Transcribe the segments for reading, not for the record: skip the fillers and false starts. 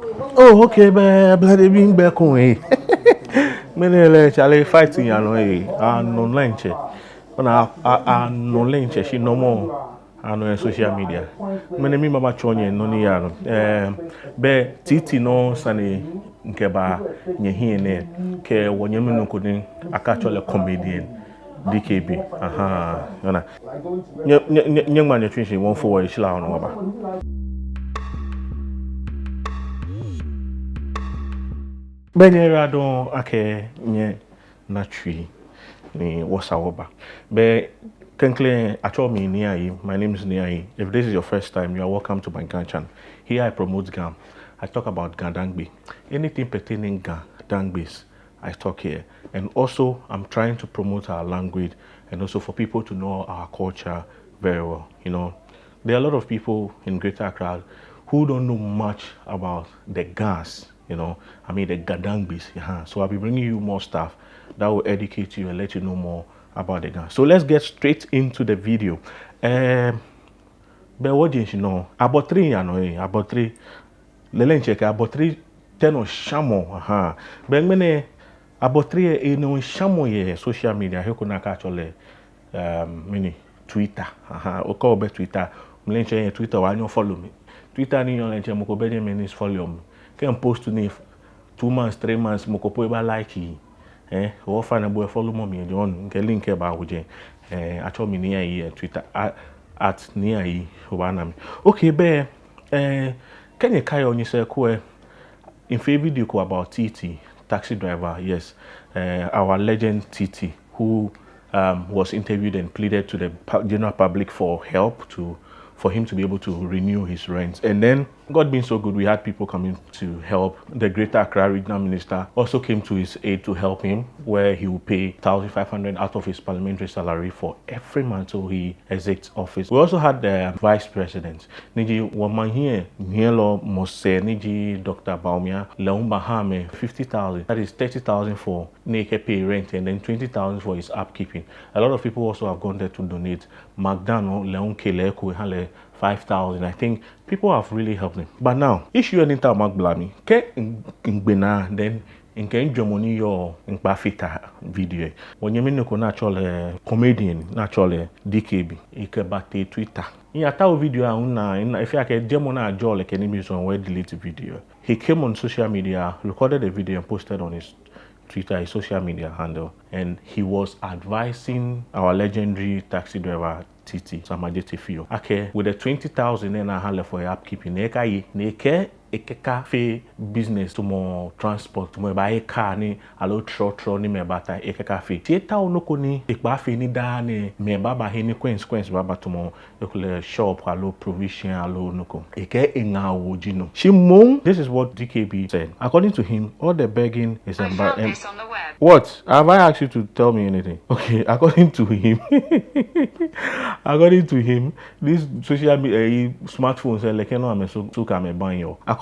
Oh, okay, but bloody being back home, eh? Many Charlie fighting, you know, eh? No lunch, when I no lunch, she no more. I know social media. Many me mama chonye no ni yano. Be titi no sani nkeba nyehi ne ke wonyemi no kudin akachole comedian DKB. Aha, yana. Nyeng man yetwinshi won forward shila ono waba. Benye radon ake nye na tree ni wasawoba. Be Kenkle actual me Niai. My name is Niai. If this is your first time, you are welcome to my Gan channel. Here I promote Gam. I talk about Gandangbi. Anything pertaining Gandangbis, I talk here. And also I'm trying to promote our language and also for people to know our culture very well. You know, there are a lot of people in Greater Accra who don't know much about the gas, you know, I mean the Gadangbis. Yeah. So I'll be bringing you more stuff that will educate you and let you know more about the gas. So let's get straight into the video. But what do you know? About three, you know, about three. Lelen check about three, 10 or shamo. Aha. But many about three, you know, shamo ye social media. He could actually mini Twitter. Aha. O call be Twitter. Lelen check Twitter. Why you follow me? Twitter ni yon lenche moko Benjamin is follow me. Can post to me 2 months, 3 months moko po iba like yi. O fa na boy follow me the one nke link e ba uje. Actually me near yi Twitter at near yi oba mi. Okay be can you carry on yourself in favor video about TT taxi driver? Yes, our legend TT who was interviewed and pleaded to the general public for help for him to be able to renew his rents. And then, God being so good, we had people coming to help. The Greater Accra Regional Minister also came to his aid to help him, where he will pay 1,500 out of his parliamentary salary for every month till he exits office. We also had the Vice President, Niji Wamahie Nielo Mose, Niji Dr. Baumia, Leumba Hame, 50,000. That is 30,000 for Neke pay rent and then 20,000 for his upkeeping. A lot of people also have gone there to donate. Magdano, Leon Kele, Kuhale, 5,000. I think people have really helped him. But now, issue any time Magblami, ke ingbena then in can Germany your in Bafita video. When you mean no natural comedian, natural DKB, ikebate Twitter. In a tao video if I can Germana jaw like any music on where delete video. He came on social media, recorded a video and posted on his Twitter, his social media handle, and he was advising our legendary taxi driver TT Adjeteyfio. Okay, with the 20,000 in a handle for upkeeping, neke ekeka fe business to more transport to more buy a car ni alo tro ni me bata ekeka fe. Tieta onoko ni ekba fe ni da ni me baba he ni quench baba to more ekule shop alo provision alo noko. Eke enga wojino. Shimon, this is what DKB said. According to him, all the begging is embarrassing. What? Have I asked you to tell me anything? Okay, according to him, according to him, this social media smartphones like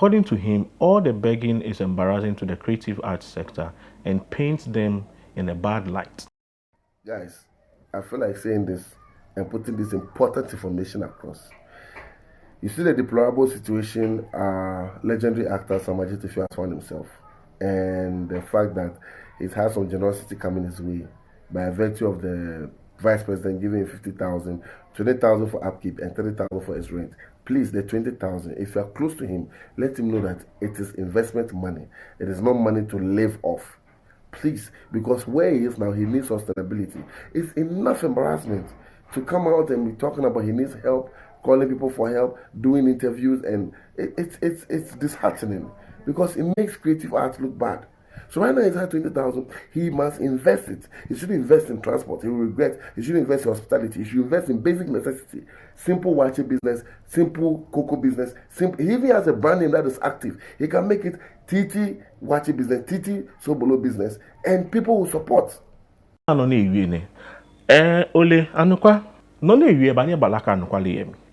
according to him, all the begging is embarrassing to the creative arts sector and paints them in a bad light. Guys, I feel like saying this and putting this important information across. You see the deplorable situation legendary actor Adjeteyfio has found himself, and the fact that he's had some generosity coming his way by virtue of the vice president giving him 50,000, 20,000 for upkeep, and 30,000 for his rent. Please, the 20,000, if you are close to him, let him know that it is investment money. It is not money to live off. Please, because where he is now, he needs sustainability. It's enough embarrassment to come out and be talking about he needs help, calling people for help, doing interviews, and it's disheartening because it makes creative art look bad. So right now he's had 20,000. He must invest it. He should invest in transport. He will regret. He should invest in hospitality. He should invest in basic necessity. Simple watching business, simple cocoa business. Simple. He even has a brand name that is active. He can make it TT watching business, TT Sobolo business, and people will support.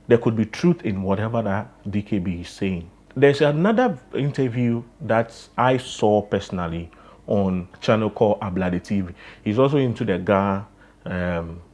There could be truth in whatever that DKB is saying. There's another interview that I saw personally on channel called Adjeteyfio. He's also into the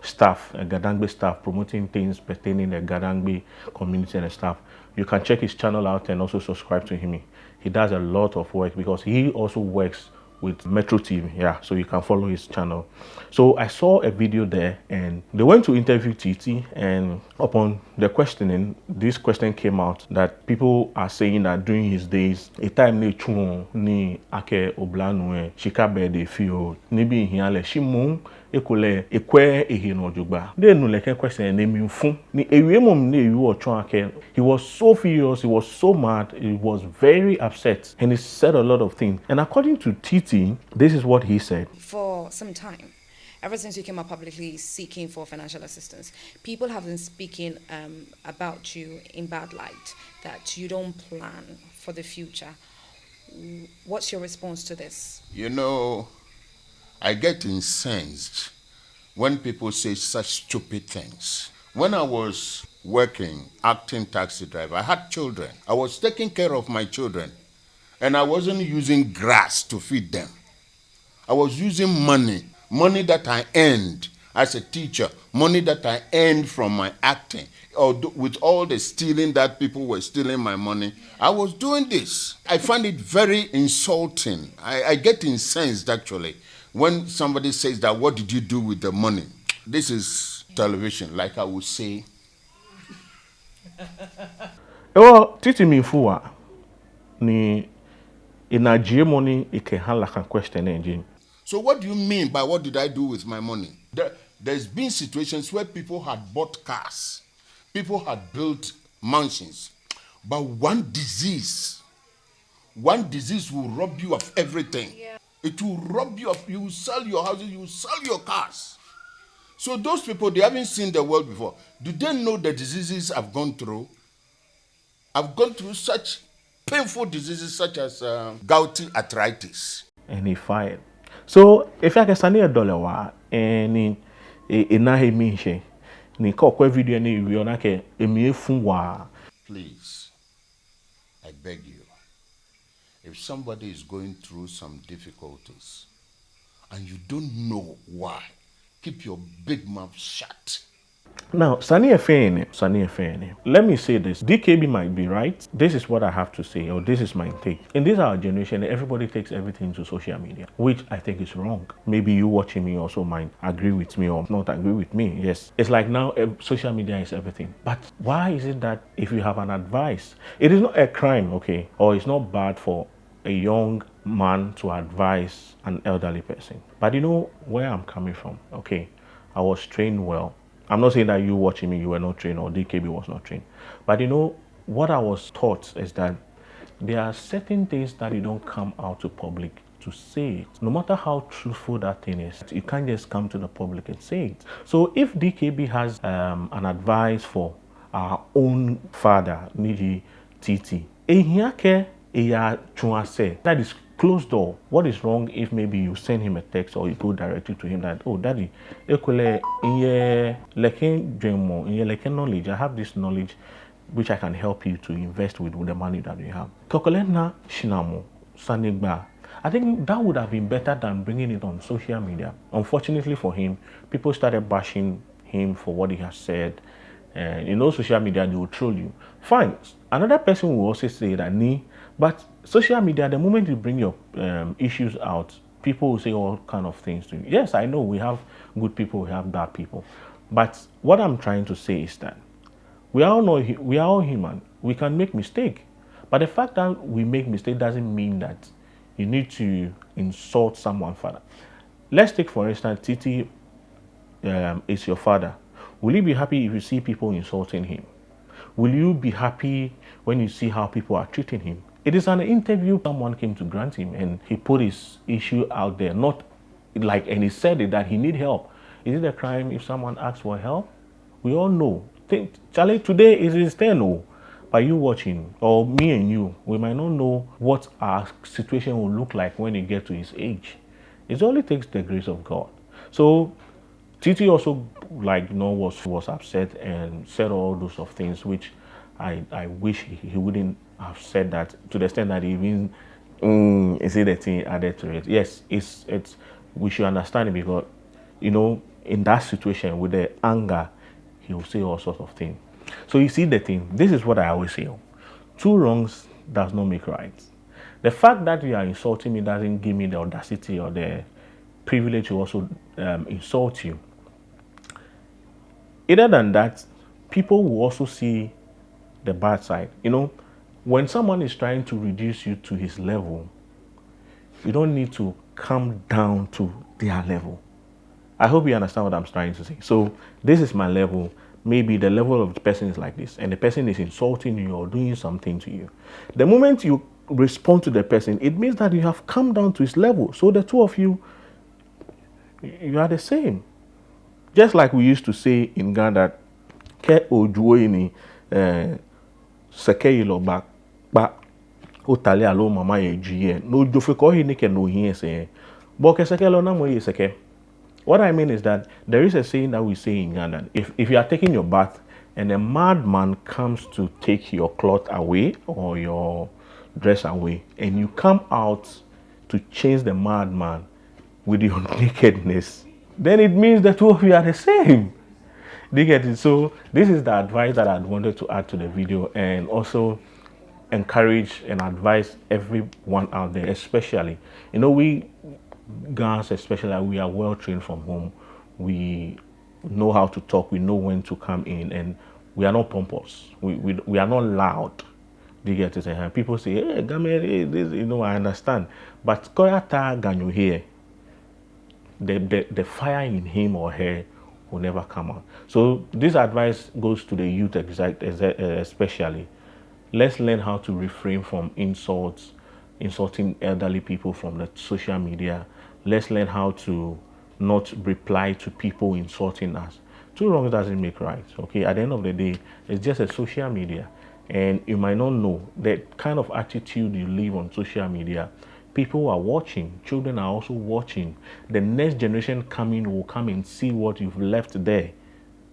staff, Gadangbe staff, promoting things pertaining the Gadangbe community and stuff. You can check his channel out and also subscribe to him. He does a lot of work because he also works with Metro TV. Yeah, so you can follow his channel. So I saw a video there and they went to interview Titi, and upon the questioning, this question came out that people are saying that during his days, a time ne chuon ni ake oblanu shika Adjeteyfio ni bi hiale shimon ekole ekwe ehino jugba de nu leke question ne minfu ni ewie mom ne ewie otwon ake. He was so furious, he was so mad, he was very upset, and he said a lot of things. And according to Titi, this is what he said. For some time, ever since you came out publicly seeking for financial assistance, people have been speaking about you in bad light, that you don't plan for the future. What's your response to this? You know, I get incensed when people say such stupid things. When I was working, acting taxi driver, I had children. I was taking care of my children, and I wasn't using grass to feed them. I was using money that I earned as a teacher, money that I earned from my acting, or with all the stealing that people were stealing my money. I was doing this. I find it very insulting. I get incensed, actually, when somebody says that, what did you do with the money? This is television, like I would say. Well, Titi Minfua ni inajie money ikehala kan question engine. So what do you mean by what did I do with my money? There's been situations where people had bought cars, people had built mansions, but one disease will rob you of everything. Yeah. It will rob you of, you will sell your houses, you will sell your cars. So those people, they haven't seen the world before. Do they know the diseases I've gone through? I've gone through such painful diseases such as gouty arthritis. And he fired. So if I can send $1 wa and inahe minche ni kokwe video ni wiona ke emiefu wa. Please, I beg you, if somebody is going through some difficulties and you don't know why, keep your big mouth shut. Now, Sani Efeene, let me say this. DKB might be right. This is what I have to say, or this is my take. In this our generation, everybody takes everything to social media, which I think is wrong. Maybe you watching me also might agree with me or not agree with me. Yes. It's like now social media is everything. But why is it that if you have an advice, it is not a crime, okay, or it's not bad for a young man to advise an elderly person. But you know where I'm coming from, okay? I was trained well. I'm not saying that you watching me, you were not trained or DKB was not trained. But you know, what I was taught is that there are certain things that you don't come out to public to say it. No matter how truthful that thing is, you can't just come to the public and say it. So if DKB has an advice for our own father, Niji Titi, that is closed door. What is wrong if maybe you send him a text or you go directly to him that, oh daddy, in your knowledge, I have this knowledge which I can help you to invest with the money that you have. Kokolena Shinamo Sanigba. I think that would have been better than bringing it on social media. Unfortunately for him, people started bashing him for what he has said. And you know, social media, they will troll you. Fine. Another person will also say that, but social media, the moment you bring your issues out, people will say all kind of things to you. Yes, I know we have good people, we have bad people. But what I'm trying to say is that we are all human. We can make mistakes. But the fact that we make mistakes doesn't mean that you need to insult someone further. Let's take, for instance, Titi is your father. Will you be happy if you see people insulting him? Will you be happy when you see how people are treating him? It is an interview someone came to grant him and he put his issue out there, not like, and he said it that he need help. Is it a crime if someone asks for help? We all know. Charlie, today is his turn, no. By you watching, or me and you, we might not know what our situation will look like when you get to his age. It only takes the grace of God. So Titi also, like, you know, was upset and said all those of things which I wish he wouldn't have said, that to the extent that he even is it a thing added to it. Yes, it's we should understand it, because you know, in that situation with the anger, he will say all sorts of things. So you see the thing, this is what I always say: two wrongs does not make right. The fact that you are insulting me doesn't give me the audacity or the privilege to also insult you. Other than that, people will also see the bad side. You know, when someone is trying to reduce you to his level, you don't need to come down to their level. I hope you understand what I'm trying to say. So this is my level. Maybe the level of the person is like this, and the person is insulting you or doing something to you. The moment you respond to the person, it means that you have come down to his level. So the two of you, you are the same. Just like we used to say in Ghana, ke ojuo ni seke ilo ba otale alo mama ye juye no jofe ko hi ni ke no hi ese bo ke seke lo na mo ye seke. What I mean is that there is a saying that we say in Ghana: if you are taking your bath and a madman comes to take your cloth away or your dress away, and you come out to chase the madman with your nakedness, then it means the two of you are the same. Do you get it? So this is the advice that I wanted to add to the video, and also encourage and advise everyone out there, especially, you know, we guys, especially, we are well trained from home. We know how to talk. We know when to come in, and we are not pompous. We are not loud. Do you get it? And people say, "Hey, Gamer, hey, this," you know, I understand. But Koyata Ganyu here, the fire in him or her will never come out. So this advice goes to the youth especially. Let's learn how to refrain from insulting elderly people from the social media. Let's learn how to not reply to people insulting us. Two wrongs doesn't make right. Okay, at the end of the day, it's just a social media, and you might not know the kind of attitude you live on social media. People are watching. Children are also watching. The next generation coming will come and see what you've left there.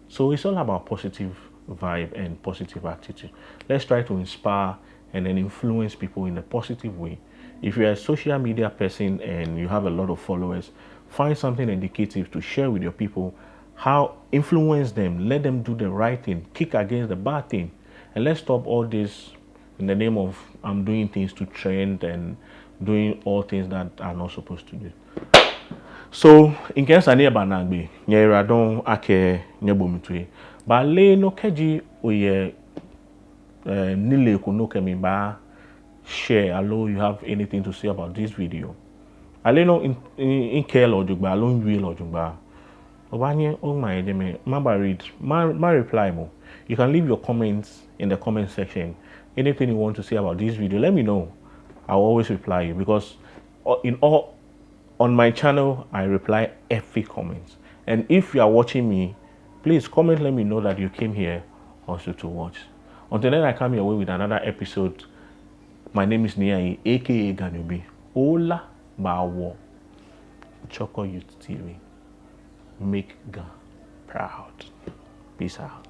So it's all about positive vibe and positive attitude. Let's try to inspire and then influence people in a positive way. If you're a social media person and you have a lot of followers, find something educative to share with your people. How influence them, let them do the right thing, kick against the bad thing. And let's stop all this in the name of I'm doing things to trend and doing all things that are not supposed to do. So in case I near banagbe, nyera don ake nyebomitwe. Ba le no keji oye nile kuno kemi ba share. Allo, you have anything to say about this video? Ale no in care lojugba, allo nwi lojugba. Obanye oh my deme, maba read, ma reply mo. You can leave your comments in the comment section. Anything you want to say about this video, let me know. I'll always reply you, because on my channel, I reply every comment. And if you are watching me, please comment, let me know that you came here also to watch. Until then, I come your way with another episode. My name is Niai, aka Ganubi. Ola Bawo. Chorkor Youth TV. Make Ga proud. Peace out.